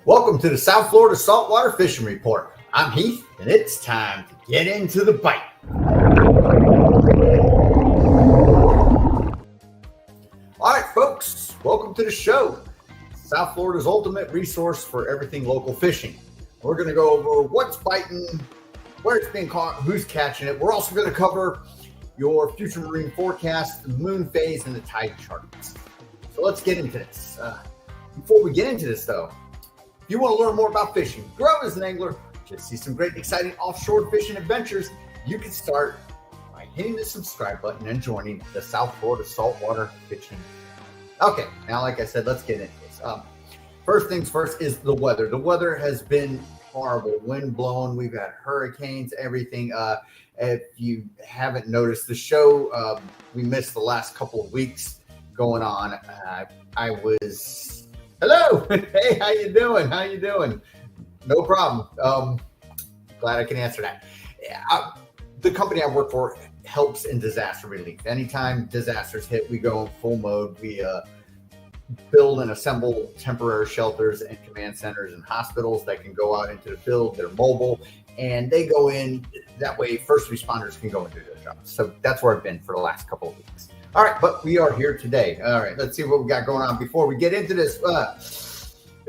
Welcome to the South Florida Saltwater Fishing Report. I'm Heath, and it's time to get into the bite. All right, folks, welcome to the show. South Florida's ultimate resource for everything local fishing. We're going to go over what's biting, where it's being caught, who's catching it. We're also going to cover your future marine forecast, the moon phase, and the tide charts. So let's get into this. Before we get into this, though, if you want to learn more about fishing, grow as an angler, just see some great, exciting offshore fishing adventures, you can start by hitting the subscribe button and joining the South Florida Saltwater Fishing. Okay, now, like I said, let's get into this. First things first is the weather. The weather has been horrible. Wind blowing. We've had hurricanes, everything. If you haven't noticed the show, we missed the last couple of weeks going on. I was, hello. Hey, how you doing? How you doing? No problem. Glad I can answer that. The company I work for helps in disaster relief. Anytime disasters hit, we go in full mode. We build and assemble temporary shelters and command centers and hospitals that can go out into the field. They're mobile, and they go in. That way, first responders can go and do their jobs. So that's where I've been for the last couple of weeks. All right, but we are here today. All right, let's see what we got going on before we get into this.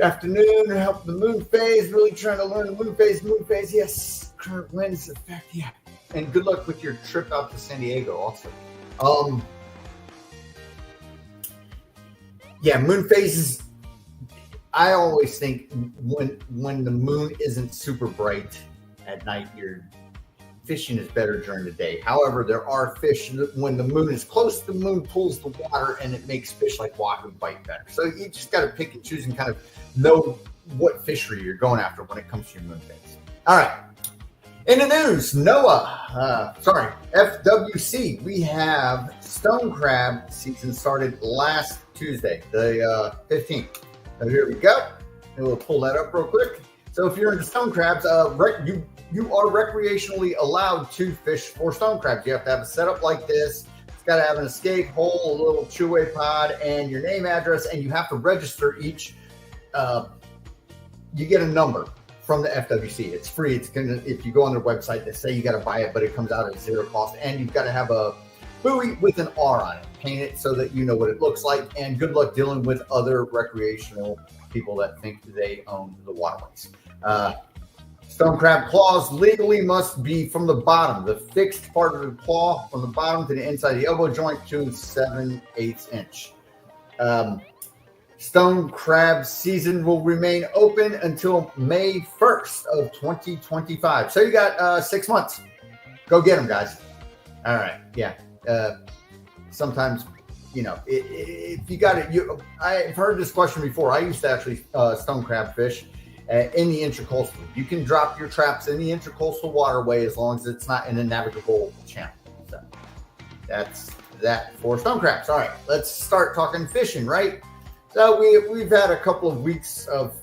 Afternoon, help the moon phase. Really trying to learn the moon phase. Moon phase, yes. Current winds effect, yeah. And good luck with your trip out to San Diego also. Yeah, moon phases. I always think when the moon isn't super bright at night, your fishing is better during the day. However, there are fish when the moon is close, the moon pulls the water and it makes fish like wahoo bite better. So you just got to pick and choose and kind of know what fishery you're going after when it comes to your moon phase. All right. In the news, FWC, we have stone crab season started last Tuesday, the 15th. So here we go. And we'll pull that up real quick. So if you're into stone crabs, you are recreationally allowed to fish for stone crabs. You have to have a setup like this. It's got to have an escape hole, a little chew-away pod, and your name, address, and you have to register each. You get a number from the FWC. It's free. It's gonna, if you go on their website, they say you got to buy it, but it comes out at zero cost. And you've got to have a buoy with an R on it. Paint it so that you know what it looks like. And good luck dealing with other recreational people that think they own the waterways. Stone crab claws legally must be from the bottom, the fixed part of the claw from the bottom to the inside of the elbow joint to 7/8 inch. Stone crab season will remain open until May 1st of 2025. So you got 6 months. Go get them, guys. All right. Yeah. Sometimes, you know, if you got it, I've heard this question before. I used to actually stone crab fish in the intracoastal. You can drop your traps in the intracoastal waterway as long as it's not in a navigable channel. So that's that for stone crabs. All right. Let's start talking fishing, right? So we've had a couple of weeks of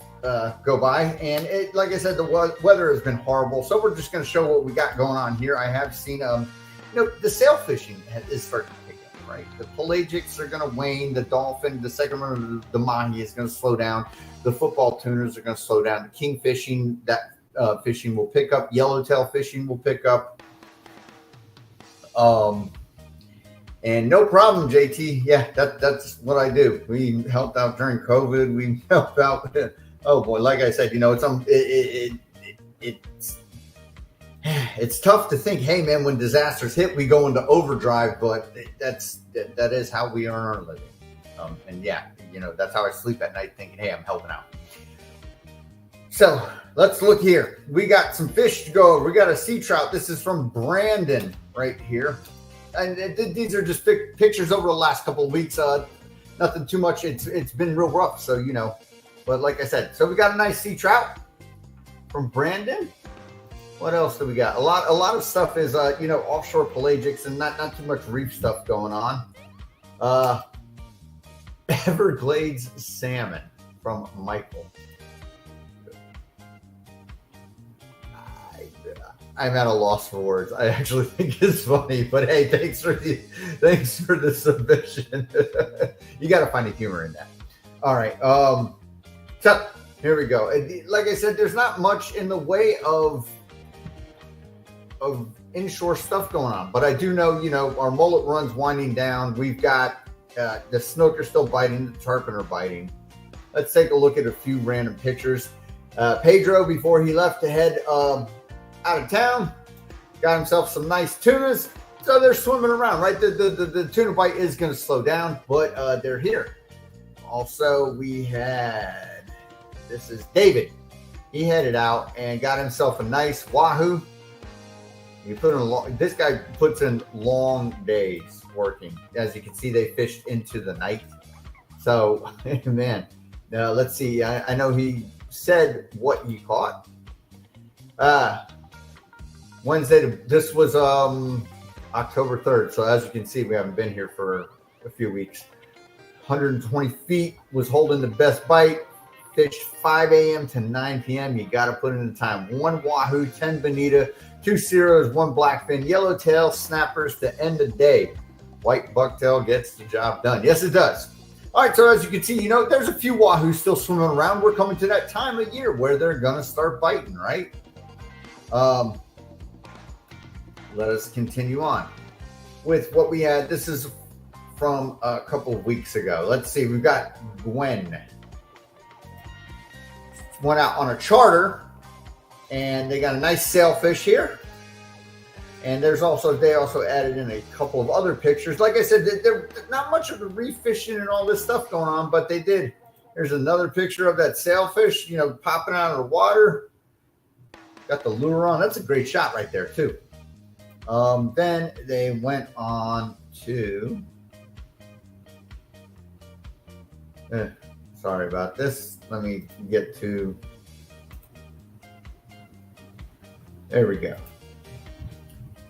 go by, and it, like I said, the weather has been horrible. So we're just going to show what we got going on here. I have seen, the sail fishing is starting to pick up, right? The pelagics are going to wane. The dolphin, the segment of the mahi is going to slow down. The football tuners are going to slow down. The king fishing, that fishing will pick up. Yellowtail fishing will pick up. And no problem, JT. Yeah, that's what I do. We helped out during COVID. We helped out. Oh boy, like I said, it's tough to think. Hey man, when disasters hit, we go into overdrive. But that is how we earn our living. And yeah, that's how I sleep at night, thinking, hey, I'm helping out. So let's look here. We got some fish to go over. We got a sea trout. This is from Brandon right here. And these are just pictures over the last couple of weeks. Nothing too much. It's been real rough. So, but like I said, so we got a nice sea trout from Brandon. What else do we got? A lot of stuff is, offshore pelagics and not too much reef stuff going on. Everglades salmon from Michael. I'm at a loss for words. I actually think it's funny, but hey, thanks for the submission. You got to find a humor in that. All right. So Here we go. Like I said, there's not much in the way of inshore stuff going on, but I do know, our mullet run's winding down. We've got the snook are still biting, the tarpon are biting. Let's take a look at a few random pictures. Pedro, before he left to head out of town, got himself some nice tunas. So they're swimming around, right? The tuna bite is going to slow down, but they're here. Also, we had, this is David. He headed out and got himself a nice wahoo. This guy puts in long days working. As you can see, they fished into the night. So, man, let's see. I know he said what he caught. Wednesday, this was October 3rd. So as you can see, we haven't been here for a few weeks. 120 feet, was holding the best bite. Fished 5 a.m. to 9 p.m. You got to put in the time. 1 wahoo, 10 bonita, 2 ceros, 1 blackfin, yellowtail, snappers to end the day. White bucktail gets the job done. Yes, it does. All right, so as you can see, there's a few wahoos still swimming around. We're coming to that time of year where they're going to start biting, right? Let us continue on with what we had. This is from a couple of weeks ago. Let's see. We've got Gwen. Went out on a charter, and they got a nice sailfish here. And they also added in a couple of other pictures. Like I said, there's not much of the reef fishing and all this stuff going on, but they did. There's another picture of that sailfish, popping out of the water. Got the lure on. That's a great shot right there, too. Then they went on to... sorry about this. Let me get to... There we go.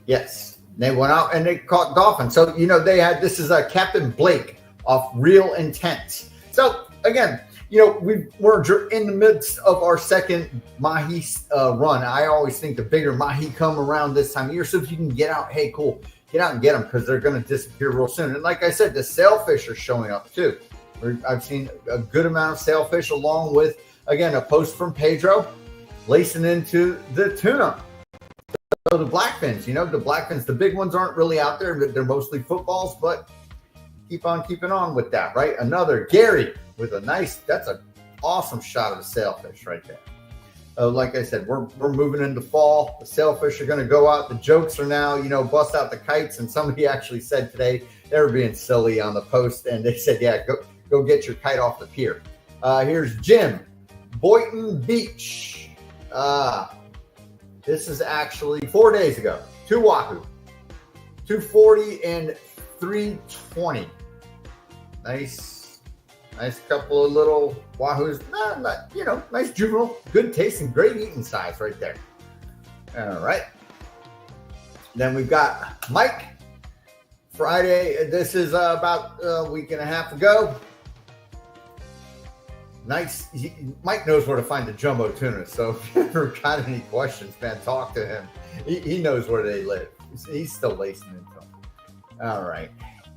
Yes. They went out and they caught dolphins. So, they had... This is Captain Blake off Real Intent. So, again, we're in the midst of our second mahi run. I always think the bigger mahi come around this time of year. So if you can get out, hey, cool. Get out and get them because they're going to disappear real soon. And like I said, the sailfish are showing up too. I've seen a good amount of sailfish along with, again, a post from Pedro lacing into the tuna. So the blackfins, the blackfins, the big ones aren't really out there. They're mostly footballs, but keep on keeping on with that, right? Another Gary with that's an awesome shot of a sailfish right there. Like I said, we're moving into fall. The sailfish are going to go out. The jokes are now, bust out the kites. And somebody actually said today they were being silly on the post, and they said, yeah, go get your kite off the pier. Here's Jim, Boynton Beach. This is actually 4 days ago. 2 wahoo, 240 and 320. Nice couple of little wahoos. Nice juvenile, good taste and great eating size right there. All right. Then we've got Mike. Friday. This is about a week and a half ago. Nice. Mike knows where to find the jumbo tuna. So if you ever got any questions, man, talk to him. He knows where they live. He's still lacing into them. All right.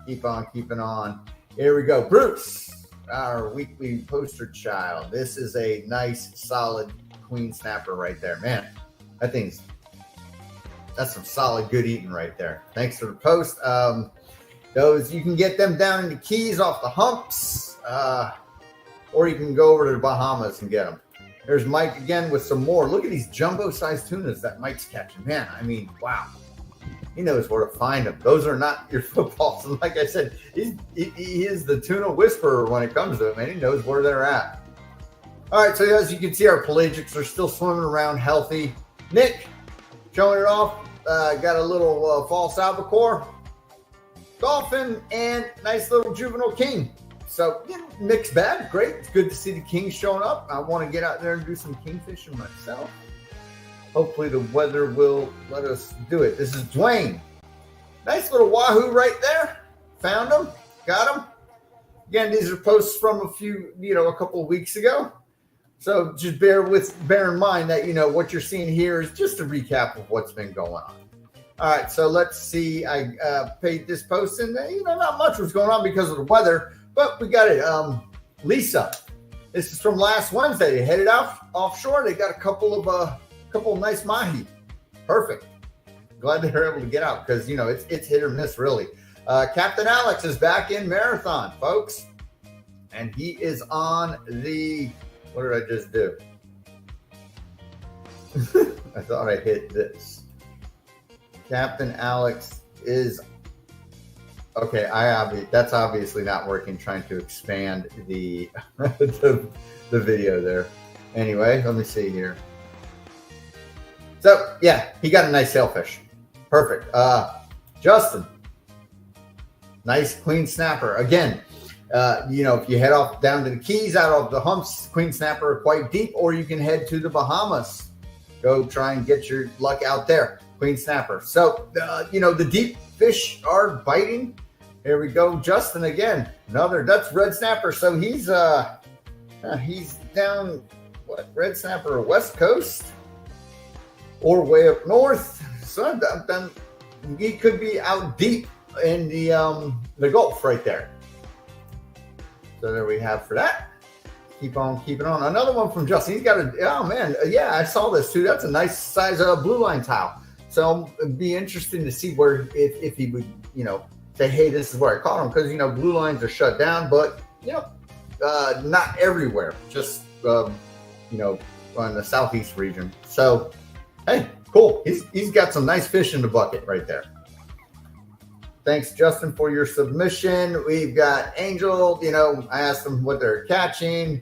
Keep on keeping on. Here we go. Bruce, our weekly poster child. This is a nice, solid queen snapper right there. Man, that's some solid, good eating right there. Thanks for the post. Those, you can get them down in the Keys off the humps, or you can go over to the Bahamas and get them. There's Mike again with some more. Look at these jumbo-sized tunas that Mike's catching. Man, wow. He knows where to find them. Those are not your footballs. And like I said, he is the tuna whisperer when it comes to it, man. He knows where they're at. All right, so as you can see, our pelagics are still swimming around healthy. Nick, showing it off. Got a little false albacore, dolphin, and nice little juvenile king. So, mixed bag. Great. It's good to see the kings showing up. I want to get out there and do some kingfishing myself. Hopefully the weather will let us do it. This is Dwayne. Nice little wahoo right there. Found him. Got him. Again, these are posts from a couple of weeks ago. So just bear in mind that, what you're seeing here is just a recap of what's been going on. All right, so let's see. I paid this post, and not much was going on because of the weather, but we got it. Lisa, This is from last Wednesday. They headed out offshore. They got a couple of nice mahi. Perfect. Glad they were able to get out because, you know, it's hit or miss, really. Captain Alex is back in Marathon, folks. And he is on the, what did I just do? I thought I hit this. Captain Alex is, okay, that's obviously not working, trying to expand the, the video there. Anyway, let me see here. So, yeah, he got a nice sailfish. Perfect. Justin, nice queen snapper. Again, you know, if you head off down to the Keys, out of the humps, queen snapper are quite deep, or you can head to the Bahamas. Go try and get your luck out there. Queen snapper. So, you know, the deep fish are biting. Here we go. Justin again. Another, that's red snapper. So he's down, what, red snapper, West Coast or way up north. So then he could be out deep in the Gulf right there. So there we have for that. Keep on keeping on. Another one from Justin. He's got a, oh man, yeah, I saw this too. That's a nice size blue line tile. So it'd be interesting to see where, if he would, you know, say, hey, this is where I caught him. Because, you know, blue lines are shut down, but, you know, not everywhere. Just, you know, on the southeast region. So, hey, cool. He's got some nice fish in the bucket right there. Thanks, Justin, for your submission. We've got Angel. You know, I asked him what they're catching.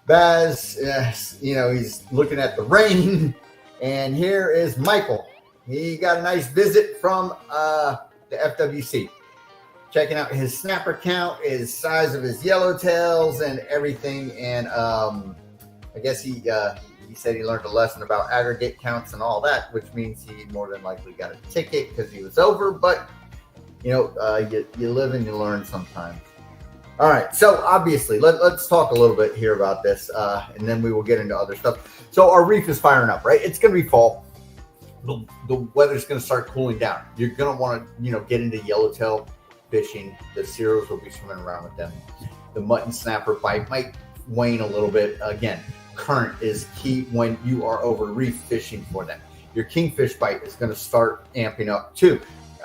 Baz, you know, he's looking at the rain. And here is Michael. He got a nice visit from the FWC. Checking out his snapper count, his size of his yellowtails, and everything. And I guess he said he learned a lesson about aggregate counts and all that, which means he more than likely got a ticket because he was over. But you know, you live and you learn sometimes. All right, so obviously, let's talk a little bit here about this, and then we will get into other stuff. So our reef is firing up, right? It's going to be fall. The weather's going to start cooling down. You're going to want to, you know, get into yellowtail fishing. The Ceros will be swimming around with them. The mutton snapper bite might wane a little bit. Again, current is key when you are over reef fishing for them. Your kingfish bite is going to start amping up too.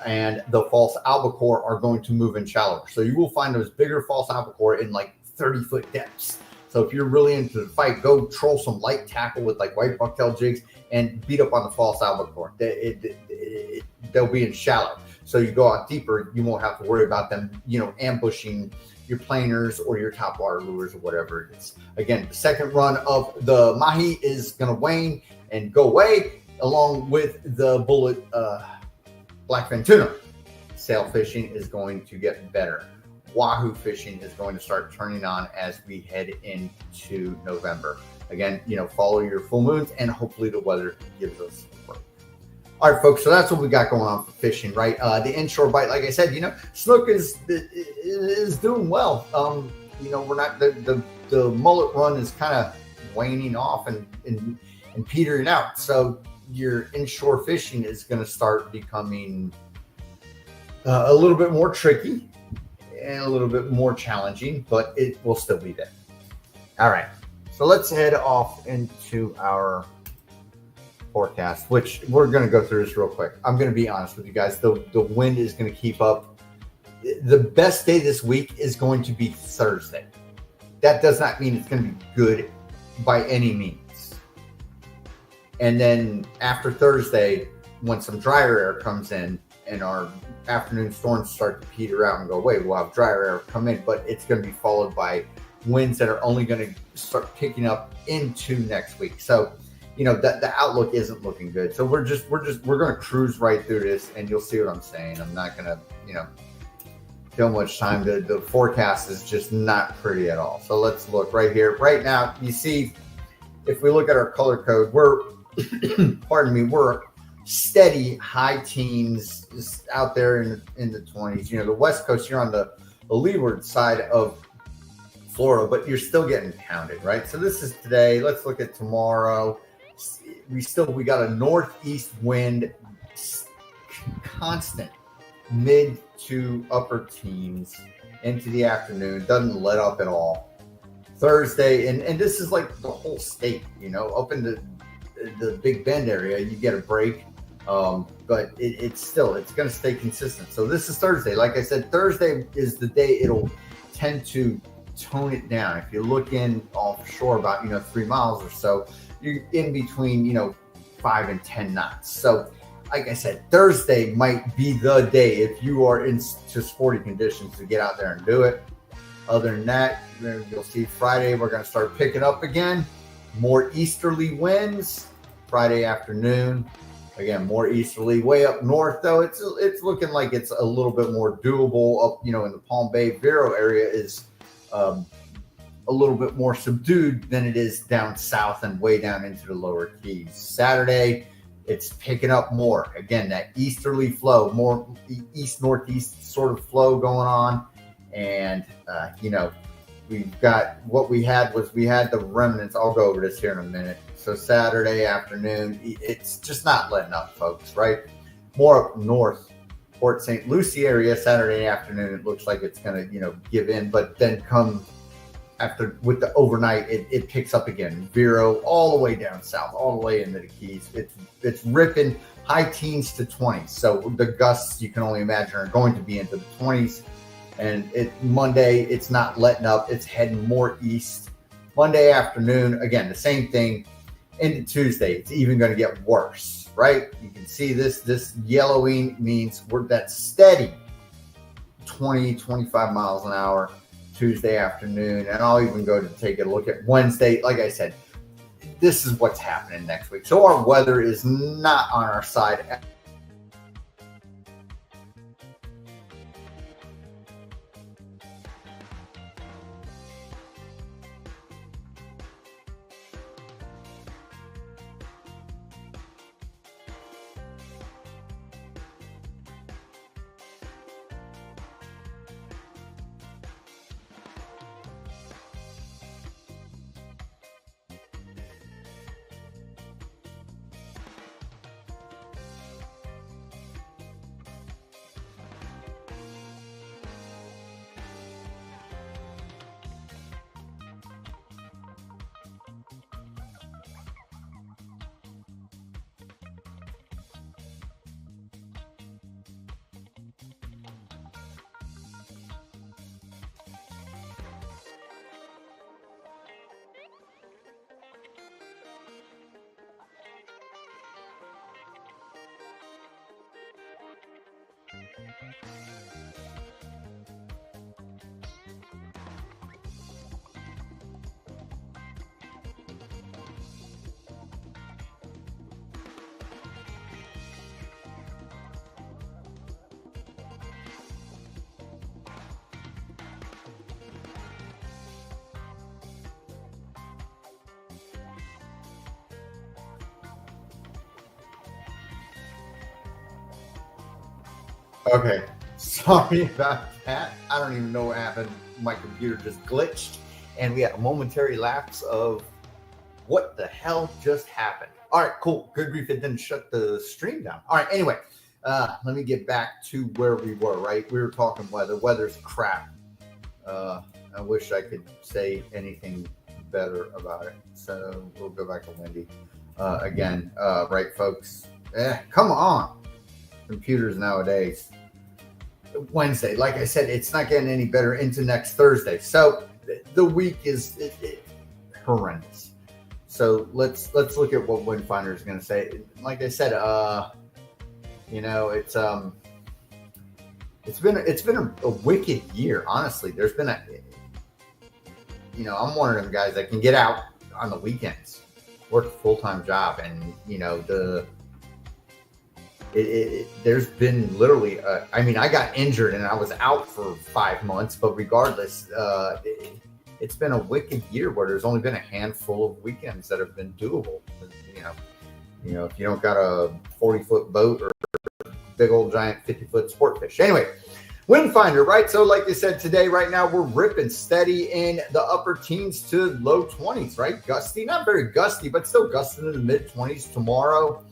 And the false albacore are going to move in shallower. So you will find those bigger false albacore in like 30-foot depths. So if you're really into the fight, go troll some light tackle with like white bucktail jigs and beat up on the false albacore. They'll be in shallow. So you go out deeper, you won't have to worry about them, you know, ambushing your planers or your top water lures or whatever it is. Again, the second run of the mahi is going to wane and go away along with the bullet blackfin tuna. Sail fishing is going to get better. Wahoo fishing is going to start turning on as we head into November. Again, you know, follow your full moons and hopefully the weather gives us support. All right, folks, so that's what we got going on for fishing, right? The inshore bite, like I said, you know, snook is doing well. You know, we're not, the mullet run is kind of waning off and petering out. So your inshore fishing is going to start becoming a little bit more tricky and a little bit more challenging, but it will still be there. All right, so let's head off into our forecast, which we're going to go through this real quick. I'm going to be honest with you guys. The wind is going to keep up. The best day this week is going to be Thursday. That does not mean it's going to be good by any means. And then after Thursday, when some drier air comes in and our afternoon storms start to peter out and go away, we'll have drier air come in, but it's going to be followed by winds that are only going to start picking up into next week. So, you know, the outlook isn't looking good. So we're going to cruise right through this, and you'll see what I'm saying. I'm not going to, you know, kill much time. The forecast is just not pretty at all. So let's look right here. Right now, you see, if we look at our color code, we're, pardon me, we're steady high teens, just out there in the 20s. You know, the West Coast, you're on the leeward side of Florida, but you're still getting pounded, right? So this is today. Let's look at tomorrow. We got a northeast wind, constant mid to upper teens into the afternoon. Doesn't let up at all. Thursday, and this is like the whole state, you know, up in the Big Bend area, you get a break. But it's going to stay consistent. So this is Thursday. Like I said, Thursday is the day it'll tend to tone it down. If you look in offshore about, 3 miles or so, you're in between, 5 and 10 knots. So like I said, Thursday might be the day if you are in just sporty conditions to get out there and do it. Other than that, you'll see Friday, we're going to start picking up again. More easterly winds Friday afternoon. Again, more easterly. Way up north, though, it's looking like it's a little bit more doable. Up, in the Palm Bay, Vero area is a little bit more subdued than it is down south and way down into the lower Keys. Saturday, it's picking up more. Again, that easterly flow, more east-northeast sort of flow going on. And, we've got what we had the remnants. I'll go over this here in a minute. So Saturday afternoon, it's just not letting up, folks, right? More up north, Port St. Lucie area, Saturday afternoon, it looks like it's going to, give in. But then come after with the overnight, it picks up again. Vero all the way down south, all the way into the Keys. It's ripping high teens to 20s. So the gusts, you can only imagine, are going to be into the 20s. And Monday, it's not letting up. It's heading more east. Monday afternoon, again, the same thing. Into Tuesday, it's even going to get worse, right? You can see this yellowing means we're that steady 20, 25 miles an hour Tuesday afternoon. And I'll even go to take a look at Wednesday. Like I said, this is what's happening next week. So our weather is not on our side. Okay, sorry about that. I don't even know what happened. My computer just glitched, and we had a momentary lapse of what the hell just happened. All right, cool. Good grief, it didn't shut the stream down. All right, anyway, let me get back to where we were, right? We were talking weather. Weather's crap. I wish I could say anything better about it. So we'll go back to Wendy again. Right, folks? Come on. Computers nowadays. Wednesday, like I said, it's not getting any better into next Thursday. So the week is horrendous. So let's look at what WindFinder is going to say. Like I said, it's been a wicked year. Honestly, there's been I'm one of them guys that can get out on the weekends, work a full-time job, and there's been literally, I got injured and I was out for 5 months, but regardless, it's been a wicked year where there's only been a handful of weekends that have been doable. If you don't got a 40-foot boat or big old giant 50-foot sport fish. Anyway, WindFinder, right? So like I said, today, right now, we're ripping steady in the upper teens to low 20s, right? Gusty, not very gusty, but still gusting in the mid 20s. Tomorrow,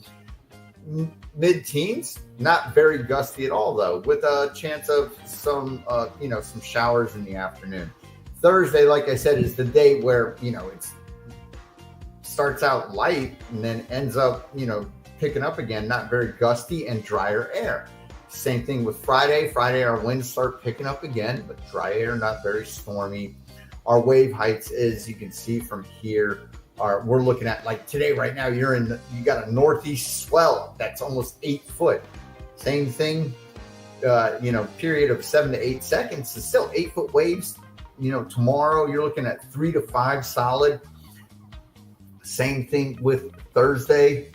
mid-teens, not very gusty at all, though, with a chance of some showers in the afternoon. Thursday, like I said, is the day where, you know, it starts out light and then ends up, you know, picking up again, not very gusty and drier air. Same thing with Friday. Friday, our winds start picking up again, but dry air, not very stormy. Our wave heights, as you can see from here, we're looking at, like today, right now, you got a northeast swell that's almost 8 foot. Same thing, you know, period of 7 to 8 seconds is still 8 foot waves. You know, tomorrow you're looking at 3 to 5 solid. Same thing with Thursday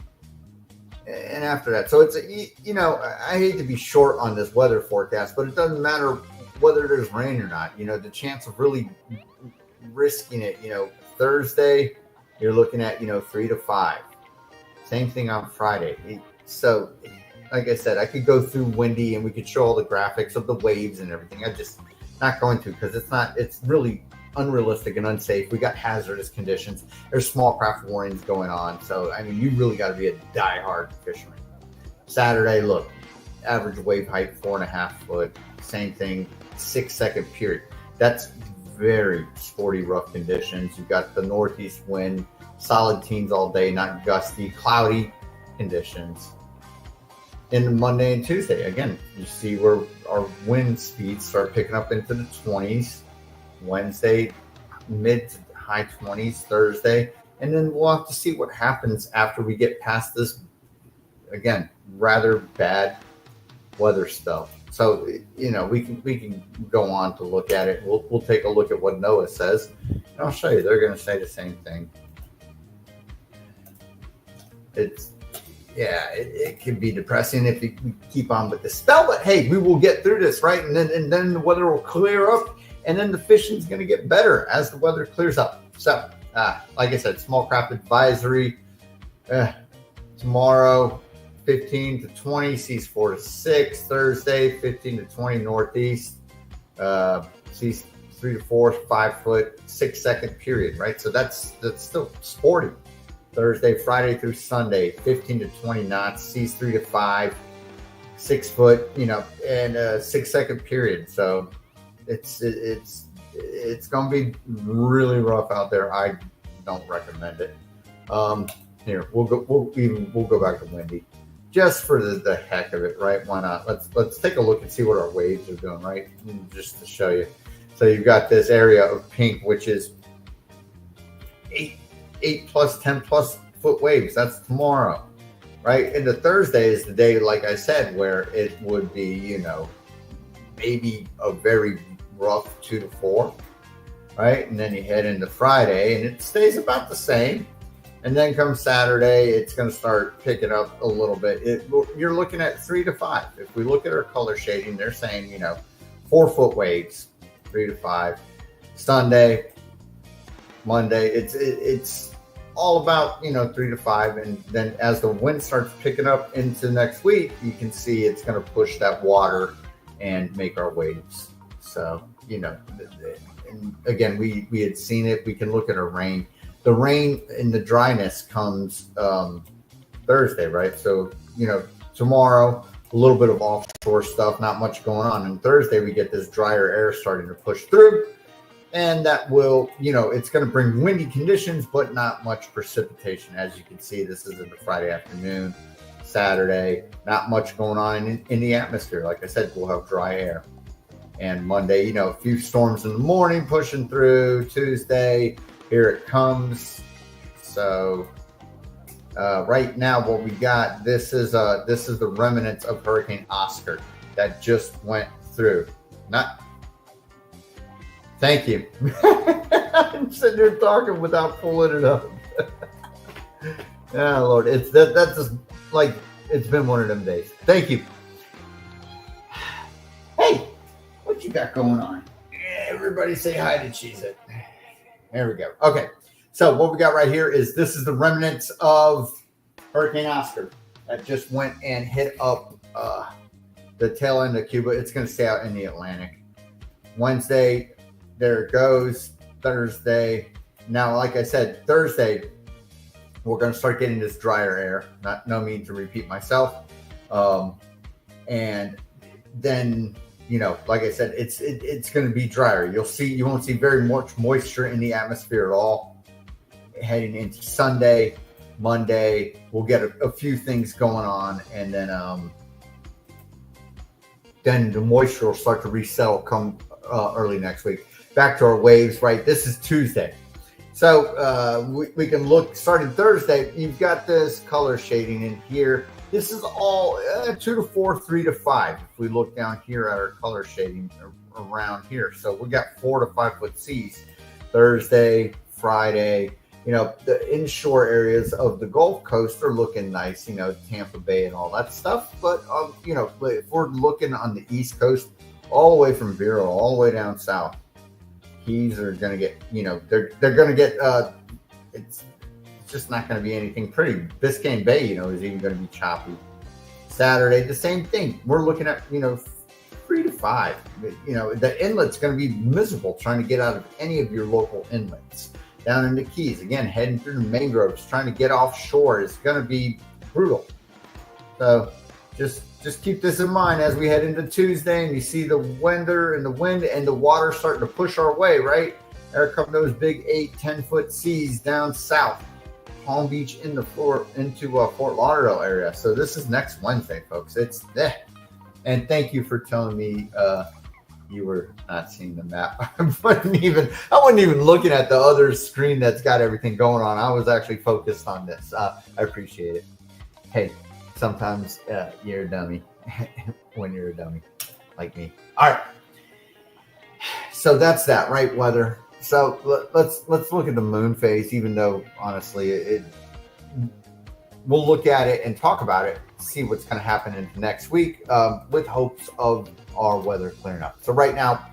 and after that. So it's, you know, I hate to be short on this weather forecast, but it doesn't matter whether there's rain or not. You know, the chance of really risking it, you know, Thursday, you're looking at, you know, 3 to 5. Same thing on Friday. So, like I said, I could go through windy and we could show all the graphics of the waves and everything. I'm just not going to, because it's really unrealistic and unsafe. We got hazardous conditions. There's small craft warnings going on. So, I mean, you really got to be a diehard fisherman. Saturday, look, average wave height, 4.5 foot. Same thing, 6 second period. That's very sporty, rough conditions. You've got the northeast wind, solid teens all day, not gusty, cloudy conditions. In Monday and Tuesday, again, you see where our wind speeds start picking up into the 20s. Wednesday, mid to high 20s, Thursday, and then we'll have to see what happens after we get past this, again, rather bad weather spell. So, you know, we can go on to look at it. We'll take a look at what NOAA says, and I'll show you. They're going to say the same thing. It can be depressing if we keep on with the spell, but hey, we will get through this, right? And then the weather will clear up, and then the fishing's going to get better as the weather clears up. So, like I said, small craft advisory tomorrow. 15 to 20, seas 4 to 6. Thursday, 15 to 20 northeast, seas 3 to 4, 5 foot, 6 second period, right? So that's still sporty. Thursday, Friday through Sunday, 15 to 20 knots, seas 3 to 5, 6 foot, you know, and a 6 second period. So it's going to be really rough out there. I don't recommend it. Here, we'll go back to windy. Just for the heck of it, right? Why not? Let's take a look and see what our waves are doing, right? Just to show you. So you've got this area of pink, which is 8 plus, 10 plus foot waves. That's tomorrow, right? And the Thursday is the day, like I said, where it would be, you know, maybe a very rough 2 to 4, right? And then you head into Friday, and it stays about the same. And then comes Saturday, it's going to start picking up a little bit. You're looking at 3 to 5. If we look at our color shading, they're saying, you know, 4 foot waves, 3 to 5. Sunday, Monday, it's all about, you know, 3 to 5. And then as the wind starts picking up into next week, you can see it's going to push that water and make our waves. So, you know, and again, we had seen it. We can look at our rain. The rain and the dryness comes Thursday, right? So, you know, tomorrow, a little bit of offshore stuff, not much going on. And Thursday, we get this drier air starting to push through. And that will, you know, it's going to bring windy conditions, but not much precipitation. As you can see, this is in the Friday afternoon, Saturday, not much going on in the atmosphere. Like I said, we'll have dry air. And Monday, you know, a few storms in the morning pushing through. Tuesday, here it comes. So right now, what we got, this is the remnants of Hurricane Oscar that just went through. Thank you. I'm sitting here talking without pulling it up. Oh Lord, that's just like, it's been one of them days. Thank you. Hey, what you got going on? Everybody say hi to Cheez-It. There we go. Okay. So what we got right here is, this is the remnants of Hurricane Oscar that just went and hit up the tail end of Cuba. It's going to stay out in the Atlantic. Wednesday, there it goes. Thursday. Now, like I said, Thursday, we're going to start getting this drier air. No mean to repeat myself. And then, like I said, it's going to be drier. You won't see very much moisture in the atmosphere at all. Heading into Sunday, Monday, we'll get a few things going on, and then the moisture will start to resettle come early next week. Back to our waves, right? This is Tuesday. So we can look starting Thursday. You've got this color shading in here. This is all 2 to 4, 3 to 5. If we look down here at our color shading around here. So we got 4 to 5 foot seas Thursday, Friday. The inshore areas of the Gulf Coast are looking nice, Tampa Bay and all that stuff. But, if we're looking on the East Coast, all the way from Vero, all the way down south, Keys are going to get, they're going to get, it's just not going to be anything pretty. Biscayne Bay, is even going to be choppy. Saturday, the same thing. We're looking at, 3 to 5. The inlet's going to be miserable trying to get out of any of your local inlets. Down in the Keys, again, heading through the mangroves, trying to get offshore is going to be brutal. So just keep this in mind as we head into Tuesday and you see the weather and the wind and the water starting to push our way, right? There come those big 8-10 foot seas down south, Palm Beach into Fort Lauderdale area. So this is next Wednesday, folks. It's there. And thank you for telling me you were not seeing the map. I wasn't even looking at the other screen that's got everything going on. I was actually focused on this. I appreciate it. Hey, sometimes you're a dummy when you're a dummy like me. All right. So that's that, right? Weather. So let's look at the moon phase, even though honestly we'll look at it and talk about it, see what's going to happen in next week with hopes of our weather clearing up. So right now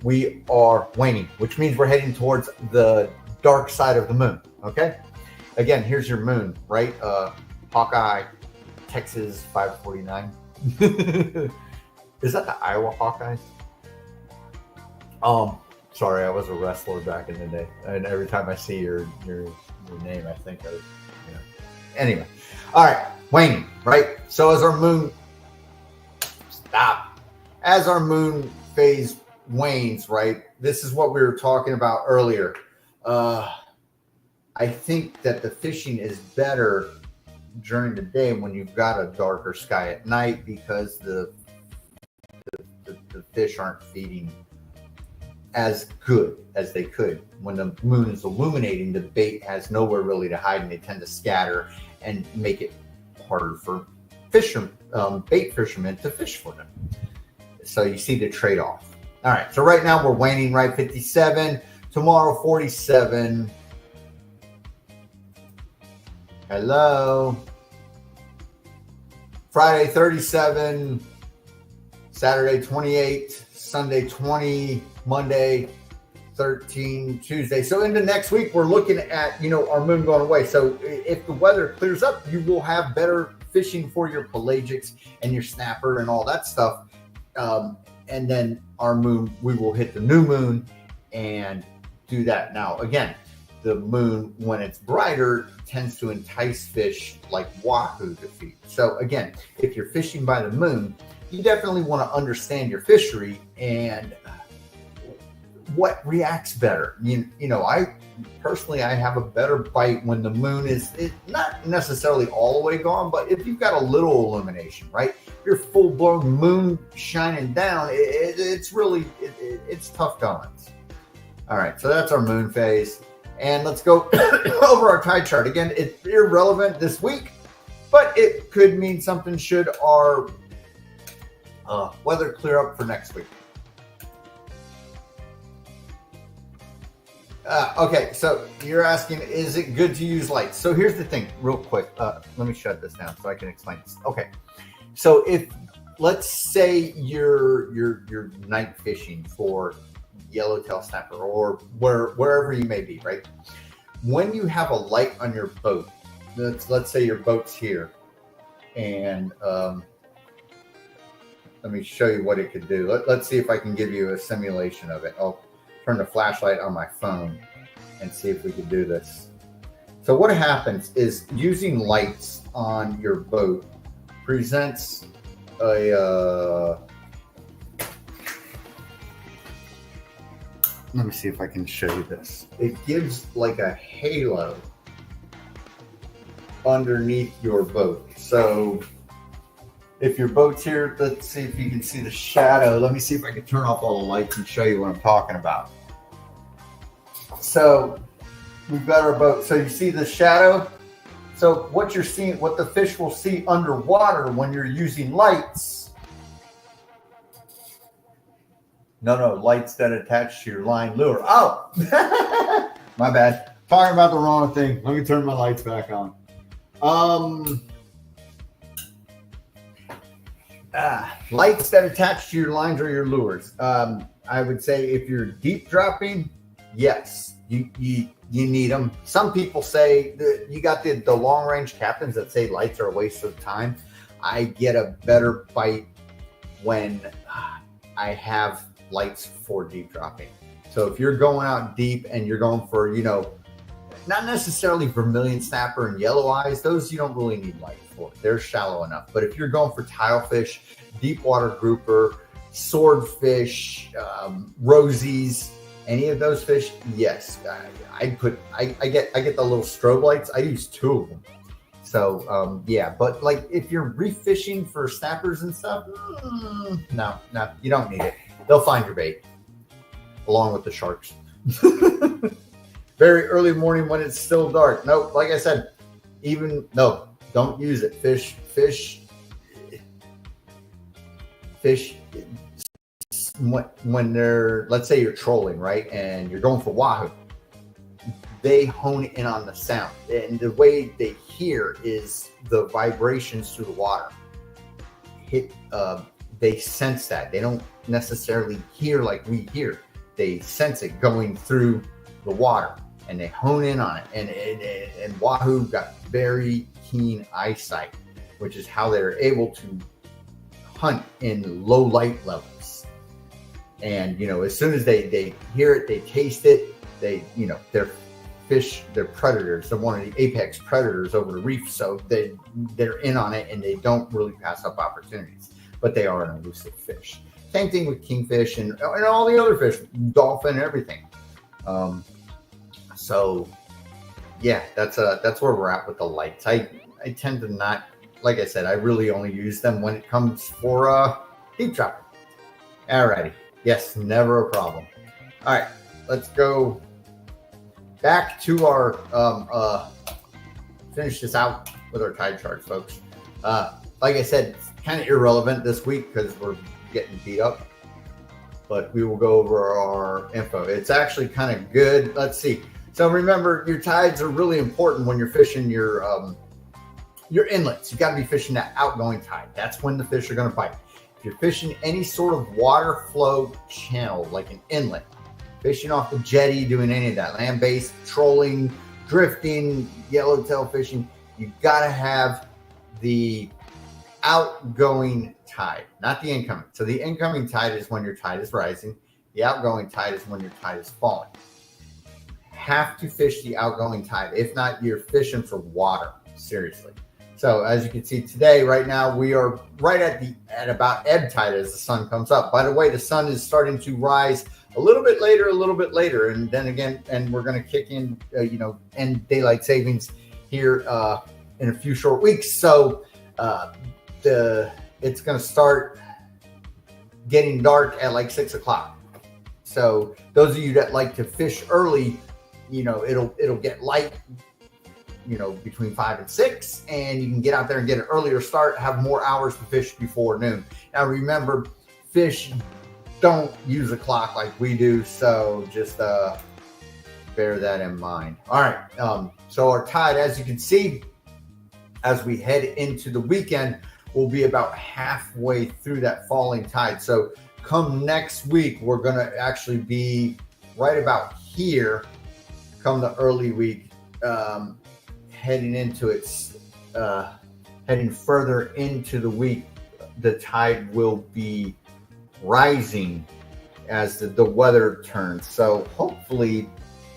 we are waning, which means we're heading towards the dark side of the moon. Okay. Again, here's your moon, right? Hawkeye, Texas 549. Is that the Iowa Hawkeyes? Sorry, I was a wrestler back in the day, and every time I see your name, I think of, Anyway, all right, waning, right? So as our moon phase wanes, right? This is what we were talking about earlier. I think that the fishing is better during the day when you've got a darker sky at night, because the fish aren't feeding as good as they could. When the moon is illuminating, the bait has nowhere really to hide, and they tend to scatter and make it harder for bait fishermen to fish for them. So you see the trade-off. All right, so right now we're waning, right? 57. Tomorrow, 47. Hello. Friday, 37. Saturday, 28. Sunday, 20. Monday, 13. Tuesday. So into next week, we're looking at, our moon going away. So if the weather clears up, you will have better fishing for your pelagics and your snapper and all that stuff. And then our moon, we will hit the new moon and do that. Now, again, the moon, when it's brighter, tends to entice fish like wahoo to feed. So again, if you're fishing by the moon, you definitely want to understand your fishery and what reacts better. I personally, I have a better bite when the moon is not necessarily all the way gone, but if you've got a little illumination, right? Your full-blown moon shining down, it's tough goings. All right, so that's our moon phase. And let's go over our tide chart. Again, it's irrelevant this week, but it could mean something should our weather clear up for next week. Okay, so you're asking, is it good to use lights? So here's the thing, real quick. Let me shut this down so I can explain this. Okay, so if, let's say you're night fishing for yellowtail snapper or wherever you may be, right? When you have a light on your boat, let's say your boat's here, and let me show you what it could do. Let's see if I can give you a simulation of it. I'll turn the flashlight on my phone and see if we can do this. So what happens is using lights on your boat presents a let me see if I can show you this. It gives like a halo underneath your boat. So if your boat's here, let's see if you can see the shadow. Let me see if I can turn off all the lights and show you what I'm talking about. So we've got our boat. So you see the shadow? So what you're seeing, what the fish will see underwater when you're using lights. No, lights that attach to your line lure. Oh, my bad. Talking about the wrong thing. Let me turn my lights back on. Lights that attach to your lines or your lures. I would say if you're deep dropping, yes, you need them. Some people say that you got the long range captains that say lights are a waste of time. I get a better bite when I have lights for deep dropping. So if you're going out deep and you're going for, not necessarily vermilion snapper and yellow eyes, those you don't really need light for. They're shallow enough. But if you're going for tilefish, deep water grouper, swordfish, rosies, any of those fish, yes, I get the little strobe lights. I use 2 of them. So yeah, but like if you're reef fishing for snappers and stuff, no, you don't need it. They'll find your bait along with the sharks. Very early morning when it's still dark. No, like I said, don't use it. Fish, when they're, let's say you're trolling, right? And you're going for wahoo, they hone in on the sound. And the way they hear is the vibrations through the water. They sense that. They don't necessarily hear like we hear. They sense it going through the water and they hone in on it. And wahoo got very keen eyesight, which is how they're able to hunt in low light levels. And, as soon as they hear it, they taste it, they're fish, they're predators. They're one of the apex predators over the reef. So they're in on it and they don't really pass up opportunities, but they are an elusive fish. Same thing with kingfish and all the other fish, dolphin, everything. So yeah, that's where we're at with the lights. I tend to not, like I said, I really only use them when it comes for deep dropping. Alrighty. Yes, never a problem. All right, let's go back to our finish this out with our tide charts, folks. Like I said, it's kind of irrelevant this week because we're getting beat up, but we will go over our info. It's actually kind of good. Let's see. So remember, your tides are really important when you're fishing your inlets. You got to be fishing that outgoing tide. That's when the fish are going to bite. If you're fishing any sort of water flow channel, like an inlet, fishing off the jetty, doing any of that, land-based, trolling, drifting, yellowtail fishing, you got to have the outgoing tide, not the incoming. So the incoming tide is when your tide is rising. The outgoing tide is when your tide is falling. Have to fish the outgoing tide. If not, you're fishing for water. Seriously. So as you can see today, right now, we are right at about ebb tide as the sun comes up. By the way, the sun is starting to rise a little bit later. And then again, and we're going to kick in, end daylight savings here in a few short weeks. So it's going to start getting dark at like 6 o'clock. So those of you that like to fish early, it'll get light, between 5 and 6, and you can get out there and get an earlier start, have more hours to fish before noon. Now remember, fish don't use a clock like we do, so just bear that in mind. All right, so our tide, as you can see, as we head into the weekend, will be about halfway through that falling tide. So come next week, we're going to actually be right about here come the early week, heading further into the week. The tide will be rising as the weather turns. So hopefully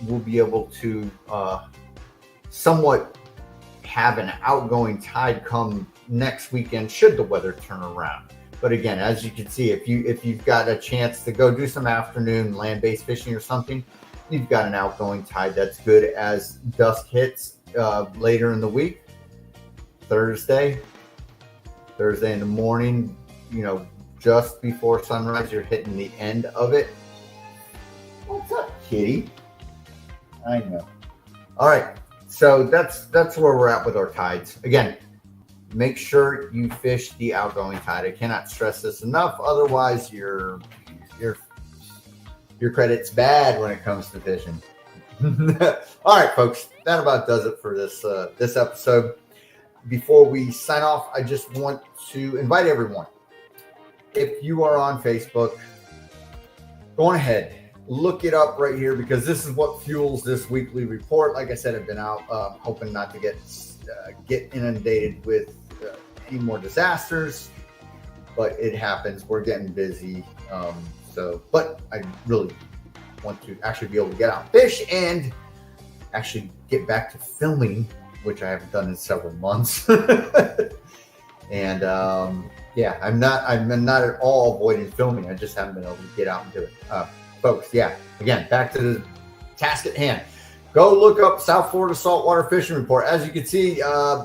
we'll be able to somewhat have an outgoing tide come next weekend should the weather turn around. But again, as you can see, if you've got a chance to go do some afternoon land-based fishing or something, you've got an outgoing tide that's good as dusk hits later in the week. Thursday in the morning, you know, just before sunrise, you're hitting the end of it. What's up, kitty? I know. All right, so that's where we're at with our tides. Again, make sure you fish the outgoing tide. I cannot stress this enough. Otherwise, your credit's bad when it comes to fishing. All right, folks, that about does it for this this episode. Before we sign off, I just want to invite everyone. If you are on Facebook, go on ahead, look it up right here, because this is what fuels this weekly report. Like I said, I've been out hoping not to get inundated with any more disasters, but it happens. We're getting busy. But I really want to actually be able to get out and fish and actually get back to filming, which I haven't done in several months. And yeah, I'm not at all avoiding filming. I just haven't been able to get out and do it. Folks, yeah, again, back to the task at hand. Go look up South Florida Saltwater Fishing Report. As you can see,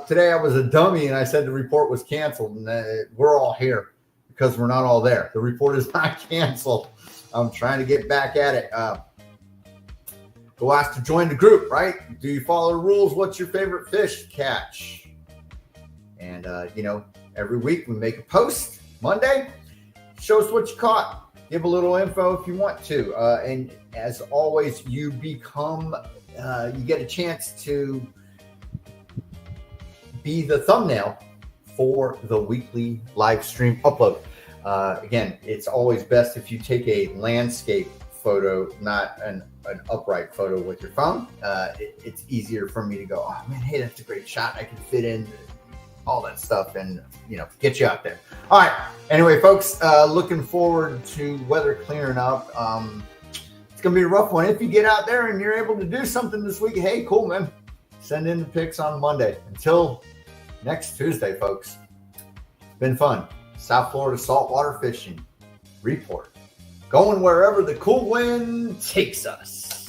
today I was a dummy and I said the report was canceled, and we're all here because we're not all there. The report is not canceled. I'm trying to get back at it. Go ask to join the group, right? Do you follow the rules? What's your favorite fish to catch? And, you know, every week we make a post. Monday, show us what you caught. Give a little info if you want to. And as always, you become, you get a chance to be the thumbnail for the weekly live stream upload. Again, it's always best if you take a landscape photo, not an upright photo with your phone. It's easier for me to go, oh man, hey, that's a great shot. I can fit in all that stuff and, you know, get you out there. All right. Anyway, folks, looking forward to weather clearing up. It's going to be a rough one. If you get out there and you're able to do something this week, hey, cool, man. Send in the pics on Monday. Until next Tuesday, folks. It's been fun. South Florida Saltwater Fishing Report. Going wherever the cool wind takes us.